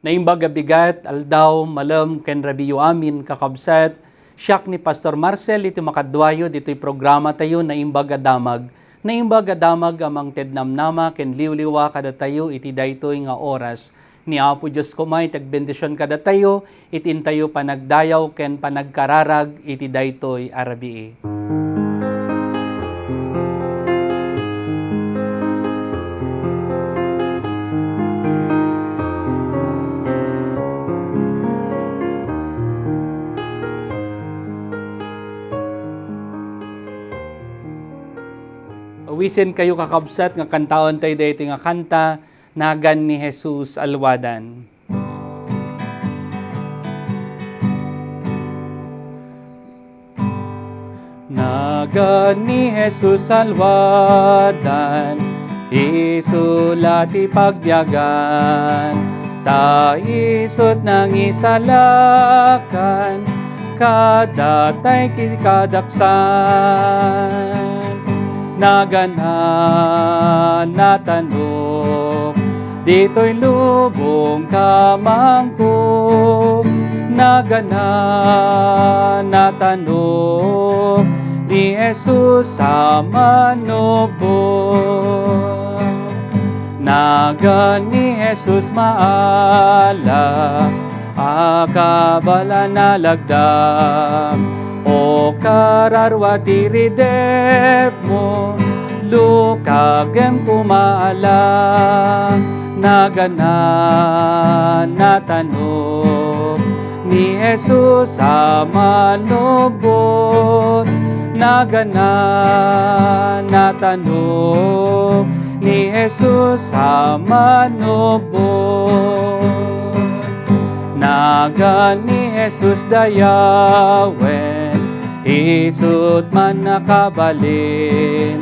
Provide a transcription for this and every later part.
Naimbag bigat, aldaw, malam, ken rabiyo amin, kakabsat. Siyak ni Pastor Marcel, iti makadwayo, dito'y programa tayo, naimbag adamag. Naimbag adamag amang tednamnama, ken liwliwa kada tayo, iti daytoy nga oras. Ni Apo Diyos kumay, tagbendisyon kada tayo, itin tayo panagdayaw, ken panagkararag, iti daytoy arabii. Wisen kayo kakabsat nga kantaon tayo dito nga kanta nagan ni Jesus alwadan. Nagan ni Jesus alwadan, isulati pagbiagan, ta isut nang isalakan, kadatay kikadaksan. Naganan natanong, dito'y lubong kamangko. Naganan natanong, ni Jesus sa manubong. Nagan ni Jesus maala, akabala na lagdam. O kararwati ridep mo, lukagem kumaala. Naganan natanong, ni Jesus sa manubot. Naganan natanong, ni Jesus sa manubot. Nagan ni Jesus dayawen, isut man nakabalin,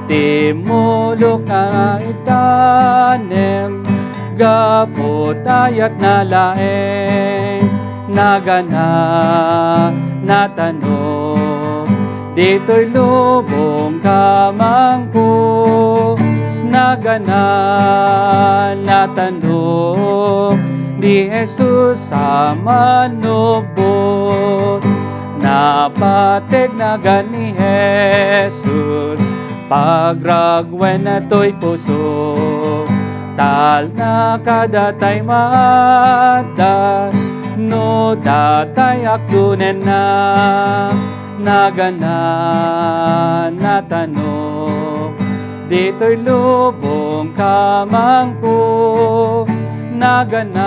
timulok na itanem, gapot ayat na laeng. Nagana natanong, dito'y lubong kamangko. Nagana natanong, di Jesus sa manubot. Napatig na gani Jesus, pagragwen na to'y puso. Tal na kadatay maada, no datay akdunen na. Nagana natanong, dito'y lubong kamangko. Naganan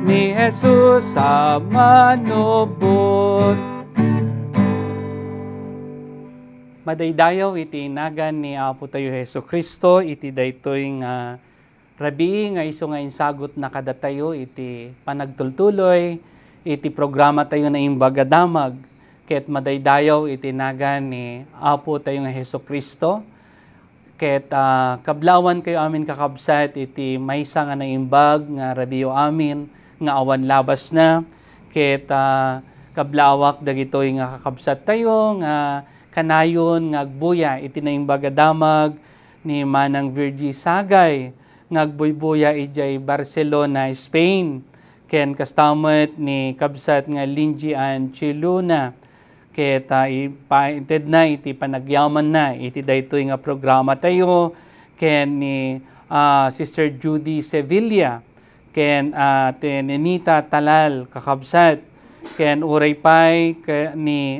ni Jesus sa manubot. Madaydayaw iti nagan ni Apo tayo Hesus Kristo, iti daytoy nga rabi nga iso nga insagot na kada tayo iti panagtultuloy, iti programa tayo na imbag adamag, ket madaydayaw iti nagan ni Apo tayo nga Hesus Kristo. Ket kablawan kayo amin kakabsat iti maysa nga naimbag nga rabiyo amin nga awan labas na. Ket kablawak dagitoy nga kakabsat tayo nga kanayon nga agbuya iti naimbag adamag ni Manang Virgie Sagay nga agbuybuya ijay Barcelona, Spain. Ken kastamet ni kabsat nga Linji Ann Chiluna. Ket ipainted na iti panagyaman na iti daytoy nga programa tayo ken ni Sister Judy Sevilla ken Nenita Talal kakabsat ken uray pay ni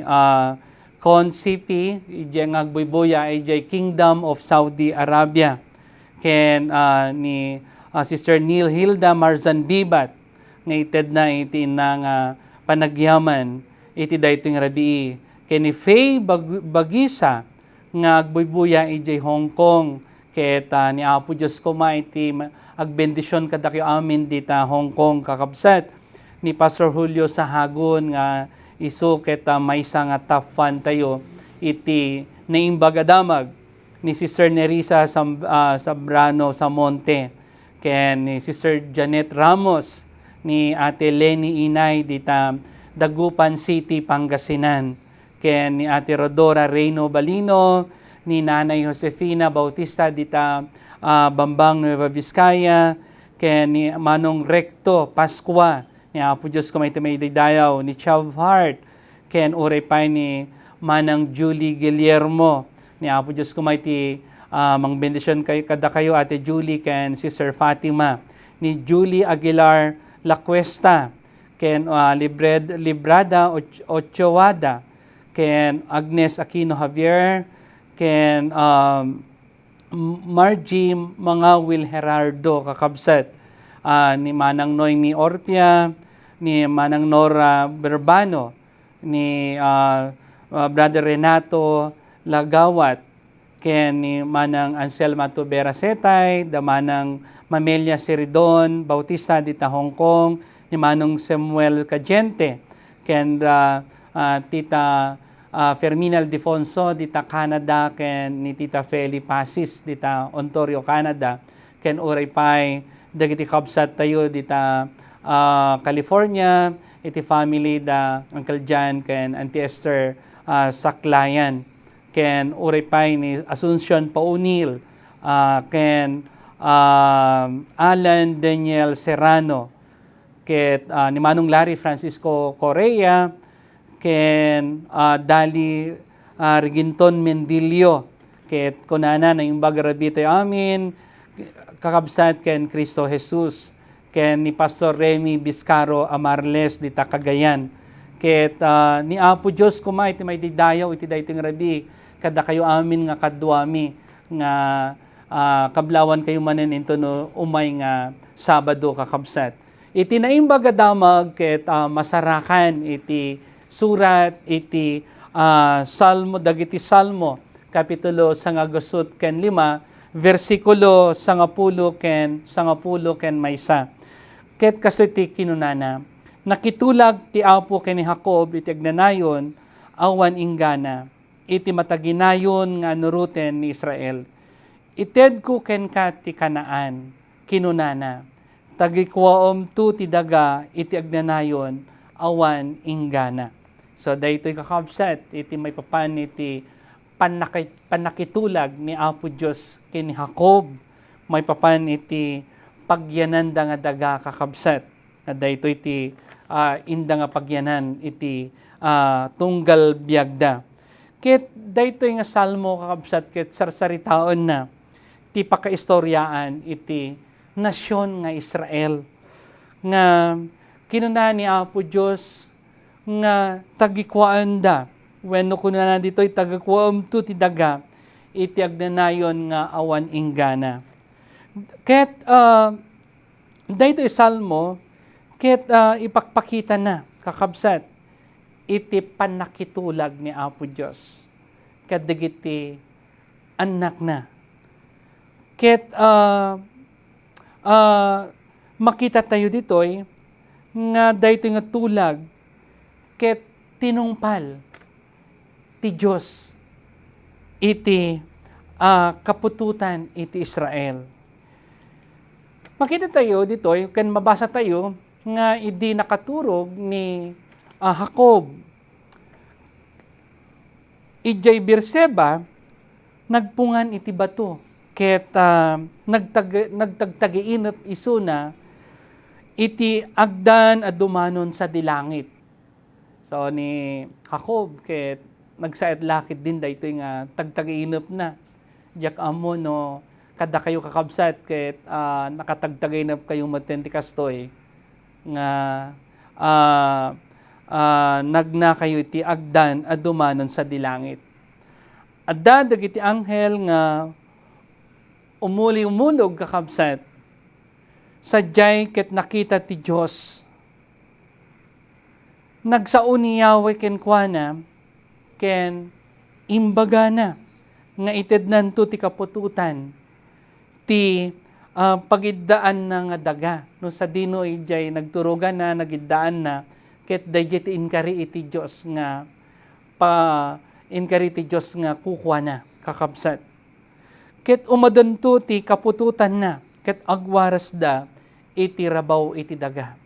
Consipi ijay nga agbuybuya ijay Kingdom of Saudi Arabia ken ni Sister Neil Hilda Marzan Bibat nga ited na iti nga panagyaman iti daytoy nga rabii ken ni Faye Bagisa nga agbuybuya ijay Hong Kong ket ni Apo Dios kuma iti agbendisyon kadakyo amin dita Hong Kong kakabsat ni Pastor Julio Sahagun nga isu ket maysa nga top fan tayo iti naimbag adamag ni Sister Nerissa Zambrano Samonte ken ni Sister Janet Ramos ni Ate Lenny Inay dita Dagupan City, Pangasinan. Ken ni Ate Rodora Reyno Balino, ni Nanay Josefina Bautista dita Bambang Nueva Vizcaya, ken ni Manong Recto Pascua, ni Apo Diyos ko may dayaw, ni Chav Hart, ken uray pa ni Manang Julie Guillermo, ni Apo Diyos ko may mang bendisyon kayo, kada kayo Ate Julie, ken Sister Fatima, ni Julie Aguilar Lacuesta, ken Librada Ochoada, ken Agnes Aquino Javier, ken Margie Mangawil Gerardo kakabsat, ni Manang Noemi Ortia, ni Manang Nora Berbano, ni Brother Renato Lagawat, ken ni Manang Anselma Tubera Setay, da Manang Mamelia Siridon Bautista dita Hong Kong, ni Manong Samuel Cagente, ken Tita Fermina Aldefonso dita Canada, ken ni Tita Feli Pasis dita Ontario, Canada, ken uray pay dagiti kabsat tayo dita California, iti family da Uncle John ken Auntie Esther Saklayan, ken uray pay ni Asuncion Paunil, ken Alan Daniel Serrano, ket ni Manong Larry Francisco Correa, ken Dali Reginton Mendilio, ket kunana na yung bagarabito amin kakabsat ken Cristo Jesus, ken ni Pastor Remy Biscaro Amarles dita Cagayan, ket ni Apo Dios kumay iti may didayaw iti daytoy nga rabi, kada kayo amin nga kadwami nga kablawan kayo manen into no umay nga Sabado kakabsat. Iti naimbaga damag ket masarakan iti surat iti Salmo dagiti Salmo kapitulo 19 ken 5 versikulo 10 ken maysa. Ket kasto ti kinunana, nakitulag ti Apo ken ni Jacob iti agnanayon awan inggana, iti mataginayon nga nuruten ni Israel. Ited ko ken ka ti Kanaan, kinunana, tagikwaom tu ti daga iti agnanayon awan inggana. So daytoy kakabsat iti may papan iti panakitulag ni Apo Dios ken ni Jacob, may papan iti pagyananda nga daga kakabsat, na daytoy iti inda nga pagyanan iti tunggal biagda. Ket daytoy nga salmo kakabsat ket sarsaritaon na ti pakaistoryaan iti nasyon nga Israel, nga kinuna ni Apo Dios nga tagikwaanda wenno kunana ditoy tagikwaom tu ti daga iti agnanayon nga awan inggana. Ket daytoy salmo ket ipakpakita na kakabsat iti panakitulag ni Apo Dios kadagiti anak na. Ket makita tayo ditoy nga daytoy nga tulag ket tinungpal ti Dios iti kapututan iti Israel. Makita tayo ditoy ken mabasa tayo nga idi nakaturog ni Jacob ijay Beerseba nagpungan iti bato ket nagtagtagiinot isuna iti agdan a dumanon sa dilangit. So ni Jacob ket nagsaet lakit din daytoy nga tagtagiinop na. Diak amo no kada kayo kakabsat ket nakatagtagiinop kayo maten ti kastoy nga nagna kayo iti agdan a dumanon sa dilangit. Adda dagiti anghel nga umulog kakabsat sadyay ket nakita ti Dios. Nagsao ni Yahweh ken kuana ken imbaga na nga itednan to ti kapututan ti pagiddaan na nga daga no sa dino ijay nagturugan na nagiddaan na ket dayjay ti inkari iti Dios nga inkari ti Dios nga kukwa na kakabsat. Ket umadanto ti kapututan na ket agwaras da iti rabaw iti daga.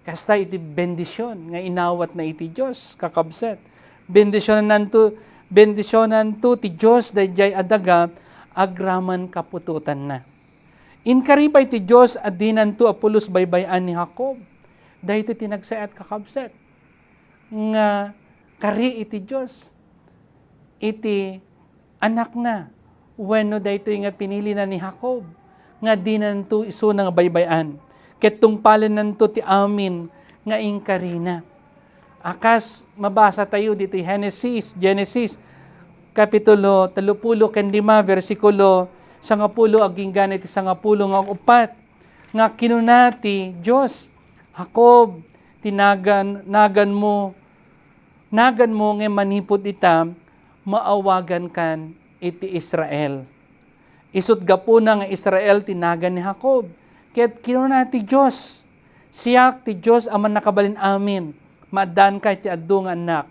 Kasta iti bendisyon nga inawat na iti Dios kakabsat. Bendisyon nanto bendisyonan to ti Diyos dayjay adaga agraman kapututan na. Inkaripay ti Diyos at dinan to apulos baybayan ni Jacob. Dahito tinagsaat kakabsat. Nga kari iti Diyos. Iti anak na. Wenno dahito nga pinili na ni Jacob. Nga dinan to iso nga baybayan. Ketong palinan to ti amin nga inkari na. Akas mabasa tayo dito Genesis kapitulo 35 versikulo 10 aging ganit 10 nga upat nga kinunati Dios Jacob nagan mo nga manipod ita maawagan kan iti Israel. Isut gapuna nga Israel tinagan ni Jacob. Ket kinunati Dios siyak ti Dios aman nakabalin amin. Maadan ka iti adu nga anak,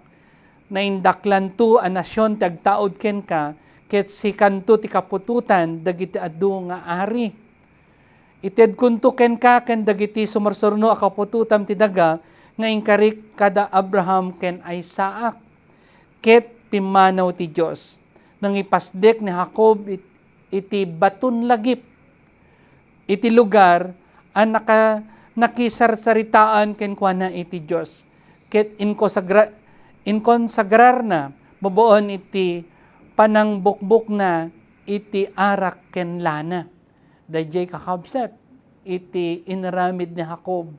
na indaklan to a nasyon ti agtaod ken ka, ket si kanto ti kapututan, dagiti adu nga ari. Ited kunto ken ka, ken dagiti sumarsurno a kapututam ti daga, nga inkarik kada Abraham ken Isaac. Ket pimanaw ti Diyos, nang ipasdek ni Jacob iti baton lagip, iti lugar, ang nakisarsaritaan ken kuana iti Diyos. Ket inkonsagrar na, mabuon iti panangbukbuk na, iti arak ken lana. Dayjay kakabsat, iti inaramid ni Jacob,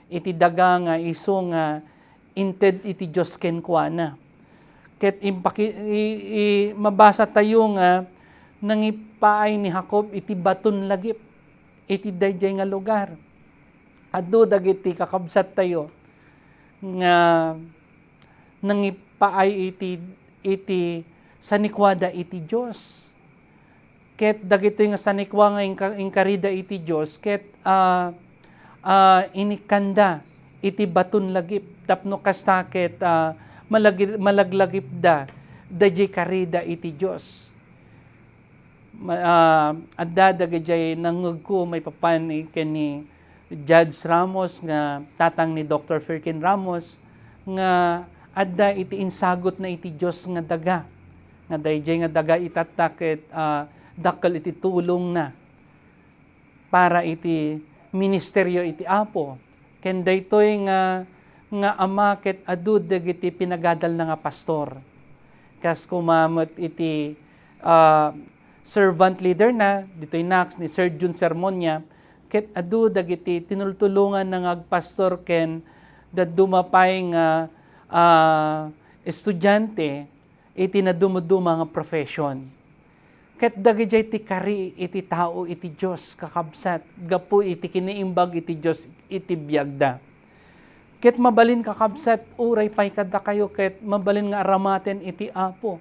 iti daga nga iso nga inted iti Diyos ken kuana. Ket mabasa tayo nga, nangipaay ni Jacob, iti baton lagip, iti dayjay nga lugar. Adu dagiti kakabsat tayo, nga nangipaay iti sanikwada iti Dios. Ket dagito nga sanikwa nga inkarida iti Dios ket inikanda iti baton lagip tapno kasta ket malaglagip dayjay karida iti Dios. Adda dagiti nangugko may papan ken ni Judge Ramos nga tatang ni Dr. Firkin Ramos nga adda iti insagot na iti Dios nga daga nga dayjay nga daga itatakit dakkel iti tulong na para iti ministeryo iti Apo ken daytoy nga ama ket adu dagiti pinagadal na nga pastor kas kumamot iti servant leader na ditoy Nax ni Sir Jun Sermonia ket adu dagiti tinultulungan ng agpastor ken dadumapay nga estudyante iti nadumuduma nga profession. Ket dagiti ti kari iti tao iti Dios kakabsat gapu iti kiniimbag iti Dios iti biagda. Ket mabalin kakabsat uray pay kada kayo ket mabalin nga aramaten iti Apo.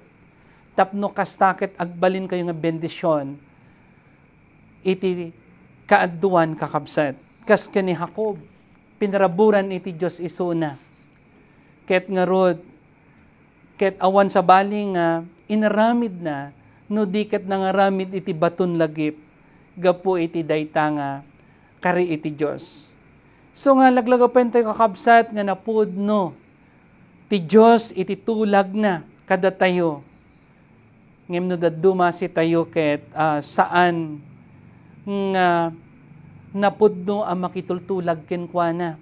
Tapno kasta ket agbalin kayo nga bendisyon iti kaadduan kakabsat. Kas ken ni Jacob, pinaraburan iti Dios isuna. Ket ngarod, ket awan sa bali nga inaramid na, no di ket nangaramid iti baton lagip, gapu iti dayta nga kari iti Dios. So nga laglagapen tayo kakabsat nga napudno, ti Dios iti tulag na kada tayo. Ngem no daduma si tayo ket saan nga napudno ang makitultulag ken kuana.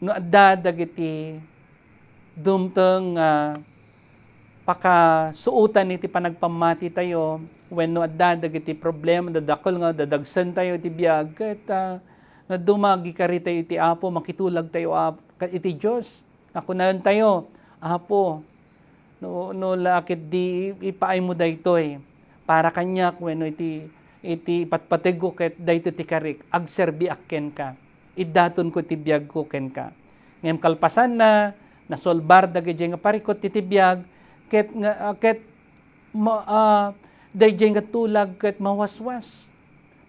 No adda dagiti dumteng pakasuutan iti panagpamati tayo wenno adda dagiti problema dadakkel nga dadagsen tayo iti biag ket nadumagi kari tayo iti Apo makitulag tayo iti Dios. Nakunaen tayo Apo no lakit di ipaay mo daytoy para kanyak wenno iti patpatego ket dayto ti karik agserbi akken ka iddaton ko ti biag ko ken ka ngem kalpasan na nasolbar dagiti nga parikot ti biag ket dayjay nga tulag ket mawaswas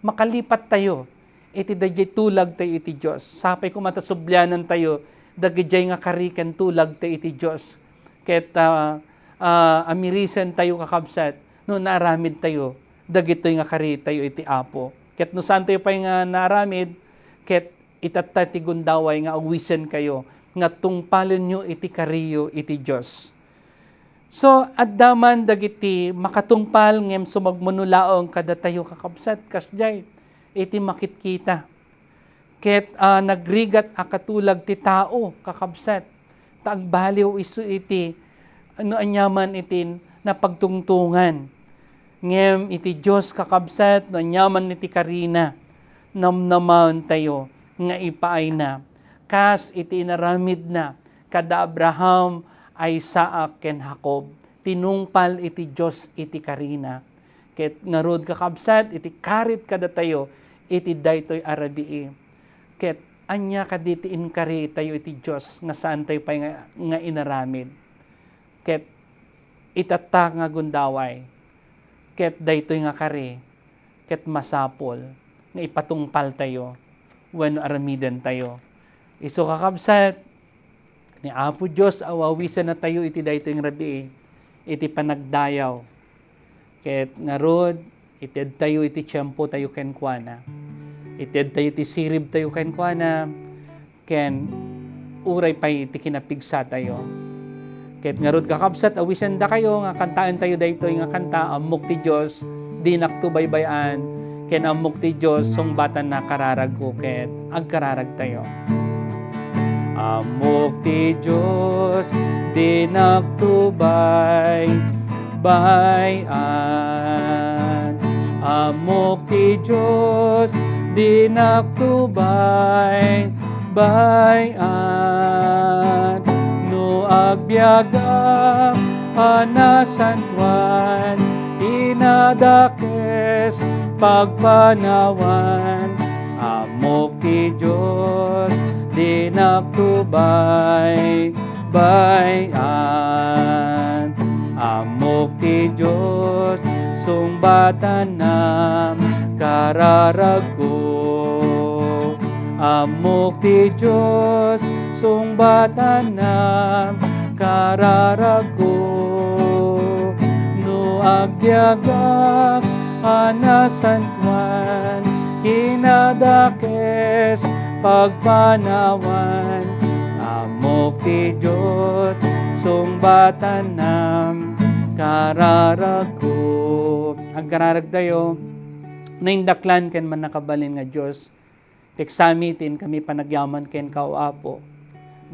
makalipat tayo iti dayjay tulag tayo iti Dios sapay kumatasublanan tayo dagiti nga kariken tulag tayo iti Dios ket amirisen tayo kakabsat no naaramid tayo dagitoy nga kari tayo iti Apo. Ket no saan tayo pa nga naramid, ket itatta ti gundaway nga awisen kayo, nga tungpalen nyo iti kariyo iti Diyos. So, addaman dagiti makatungpal ngem sumagmanulaong kada tayo kakabsat kasjay iti makitkita. Ket nagrigat akatulag ti tao kakabsat. Taagbaliw isu iti anyaman itin na pagtungtungan. Ngem iti Diyos kakabsat no anyaman iti karina namnaman tayo nga ipaay na. Kas iti inaramid na kada Abraham, Isaac ken Jacob. Tinungpal iti Diyos iti karina. Ket ngarod kakabsat iti karit kada tayo iti daytoy arabii. Ket anya kaditi inkari tayo iti Diyos nga saan tayo pa nga inaramid. Ket itatta nga gundaway. Ket daytoy nga kari. Ket masapol nga ipatungpal tayo wenno aramidan tayo. Isu kakabsat ni Apo Diyos awawisan na tayo iti daytoy nga rabii iti panagdayaw. Ket ngarod ited tayo iti tiyempo tayo kenkwana. Ited tayo iti sirib tayo kenkwana ken uray pay iti kinapigsa tayo. Ket ngarod kakabsat awisan da kayo nga kantaan tayo daytoy nga kanta amok ti Dios di naktubaybayan ken amok ti Dios sungbatan na kararag ko ket agkararag tayo. Amok ti Dios di naktubay bayan. Amok ti Dios di naktubay bayan. No agbiagak anasantuan tinadakes pagpanawan. Amok ti Dios di naktubay bayan. Amok ti Dios sungbatan nam kararag ko. Amok ti Dios sungbatan nam kararag ko. No agbiagak anasantuan kinadakes pagpanawan. Amok ti Dios sungbatan nam kararag ko. Agkararag tayo naindaklan ken man nakabalin nga Dios teksamitin kami panagyaman ken kao Apo.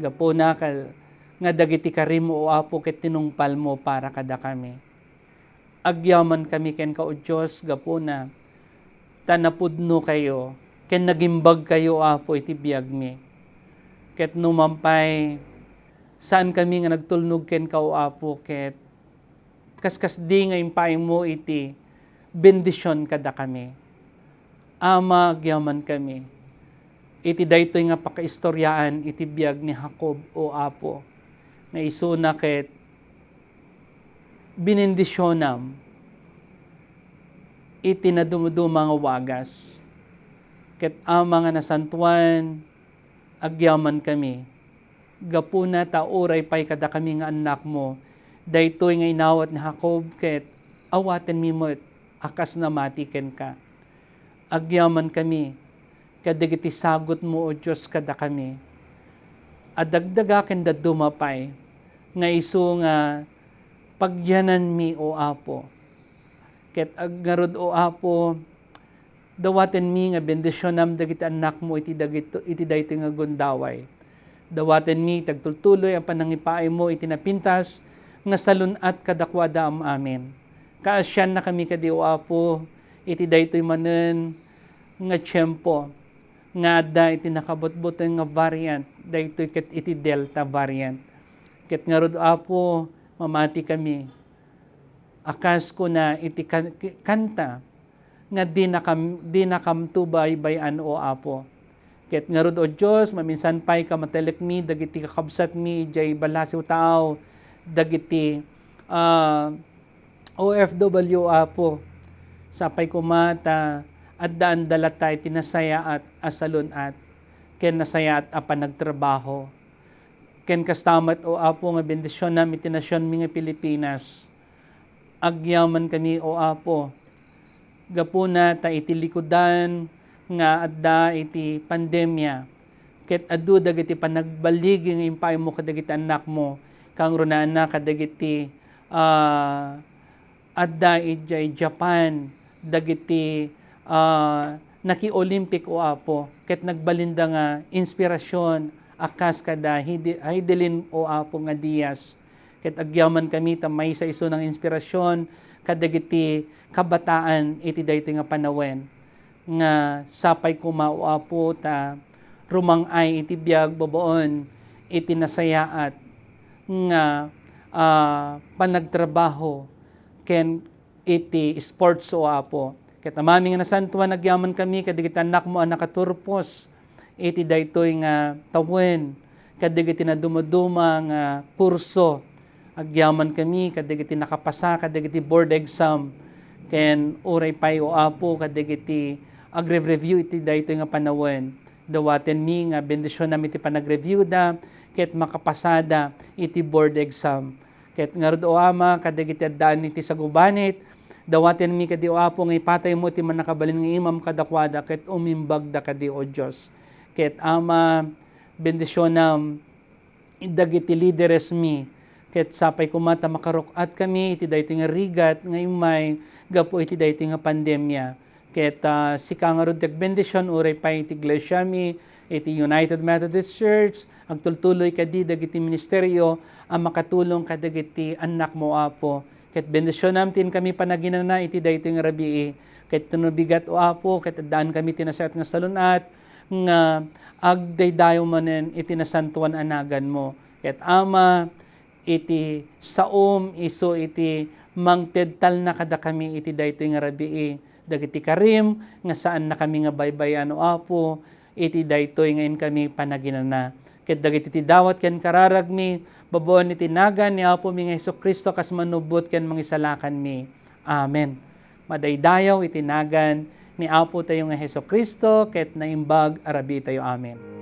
Gapo na nga dagiti karim o Apo ket tinungpal mo para kada kami. Agyaman kami ken kao Dios gapo na tanapudno kayo ken nagimbag kayo Apo iti biag mi. Ket numampay saan kami nga nagtulnog ken kao Apo ket kaskas di nga impay mo iti bendisyon kada kami. Ama agyaman kami. Iti daytoy nga pakaistoryaan iti biag ni Jacob o Apo nga isuna ket binendisyonam iti nadumuduma nga wagas. Ket ama nga nasantuan agyaman kami. Gapuna ta oray pay kada kami nga anak mo. Daytoy nga inawat ni Jacob ket awaten mi met akas na matiken ka. Agyaman kami kadagiti sagot mo o Dios kada kami. Adagdaga ken dadumapay nga isu nga pagyanan mi o Apo. Ket aggarod o Apo dawaten mi nga bendisyonam dagiti anak mo iti daytoy nga gundaway. Dawaten mi tagtultuloy ang panangipaay mo iti napintas nga salunat kadakwada am amen. Kaasyan na kami kadi o Apo iti daytoy manen nga tiyempo nga adda iti nakabutbuton nga variant daytoy ket iti Delta variant. Ket ngarud Apo mamati kami. Akas ko na iti kanta nga di nakamtubay bayan o Apo. Ket ngarud o Dios maminsan pay ka matelekmi dagiti kakabsat mi jay balasiw tao dagiti OFW Apo sapay kumata at daan dalat tayo tinasaya at asalon at ken nasaya at apan nagtrabaho ken kastamat o Apo nga bendisyon nam iti nasyon mi nga Pilipinas. Agyaman kami o Apo gapuna ta iti likudan nga adda iti pandemya ket adu dagiti panagbaligi nga impay mo kadagiti anak mo kang runaan na kadagiti adda ijay Japan dagiti naki-Olympic o apo ket nagbalinda nga inspirasyon akas kada Heidelin o apo nga Diaz ket agyaman kami ta may sa iso ng inspirasyon kadagiti kabataan iti daytoy nga panawen nga sapay kumao apo ta rumangay iti biag babaon iti nasayaat nga panagtrabaho ken iti sports o apo. Ket amami nga nasantuan nagyaman kami kadagiti anak mo ang nakaturpos iti daytoy nga tawen kadagiti na dumaduma nga kurso agyaman kami kadagiti nakapasa kadagiti board exam ken uray pay o apo kadagiti agre-review iti daytoy nga panawen dawaten mi nga bendisyon nami iti panag-review da ket makapasada iti board exam ket ngarud o ama kadagiti addaan iti sagubanit dawaten mi kadi o apo nga ipatay mo iti manakabalin nga imam kadakwada ket umimbag da kadi o Dios ket ama bendisyonam dagiti leaders mi ket sapay kumata makarukat kami iti daytoy nga rigat nga imay gapu iti daytoy nga pandemya ket sika nga rod bendisyon uray pay iti iglesia mi iti United Methodist Church agtultuloy kadi dagiti ministeryo ang makatulong kadagiti anak mo apo ket bendisyonam tin kami panaginana iti daytoy nga rabii ket tunubigat o apo ket addaan kami tinasayat nga salunat nga agdaydayo manen iti nasantuan anagan mo ket ama iti saom iso iti mangtedtal na kada kami iti daytoy nga rabii dagiti karim nga saan na kami nga baybayan o apo iti daytoy ngayon kami panaginana ket dagiti ti dawat ken kararagmi babaon iti nagan ni Apo mi nga Hesukristo kas manubot ken mangisalakan mi. Amen. Madaydayaw iti nagan ni Apo tayo nga Hesukristo ket naimbag arabi tayo. Amen.